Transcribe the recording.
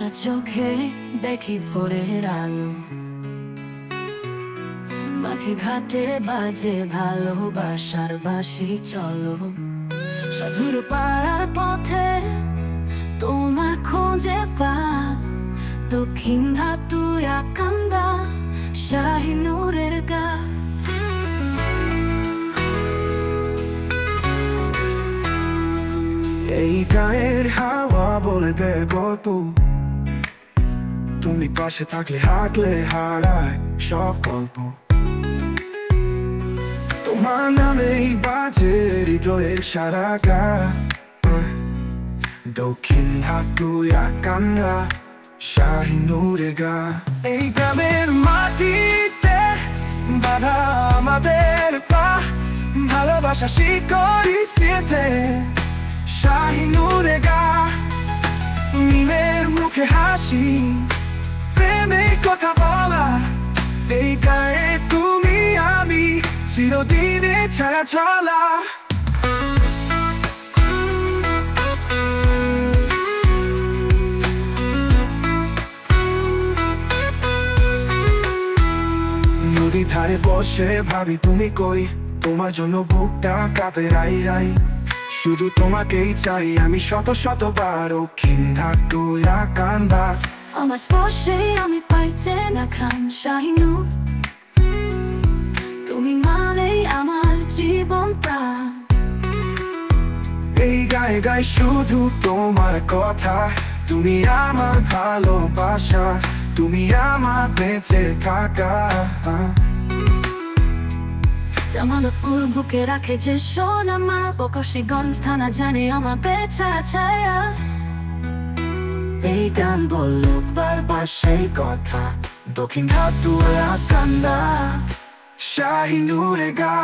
সারা চোখে দেখি ভোরের আলো, মাঠে ঘাটে বাজে ভালোবাসার বাঁশি। চলো সাধুর পাড়ার পথে তোমার খোঁজে পা, দক্ষিণ ধাতুয়া কান্দা শাহিনুরের গা। এই গায়ের হাওয়া বলে দেয় গল্প, তুমি পাশে থাকলে হাঁকলে হারায় সব গল্প। তোমার নামেই বাজে হৃদয়ের সারা গা, দক্ষিণ ধাতুয়া কান্দা শাহিনুরের গা। এই গ্রামের মাটিতে বাঁধা আমাদের পা, ভালোবাসা শিকড়ি স্মৃতিতে শাহিনুরের গা। নীলের মুখে হাসি, প্রেমের কথা বলা, এই গায়ে তুমি আমি চিরদিনে ছায়া চলা। নদী ধারে বসে ভাবি তুমি কই, তোমার জন্য বুকটা কাঁপে রাই রাই। শুধু তোমাকেই চাই আমি শত শতবার, দক্ষিণ ধাতুয়া কান্দা। আমার স্পর্শে আমি পাইছে না খান শাহিনুর, তুমি মানেই আমার জীবন প্রাণ। এই গায়ে গায়ে শুধু তোমার কথা, তুমি আমার ভালোবাসা, তুমি আমার বেঁচে থাকা। জামালপুর বুকে রাখে যে সোনা মা, বকশীগঞ্জ থানা জানে আমার বেচা ছায়া। এই গান বললো বারবার সেই কথা, দক্ষিণ ধাতুয়া কান্দা শাহিনুরের গা।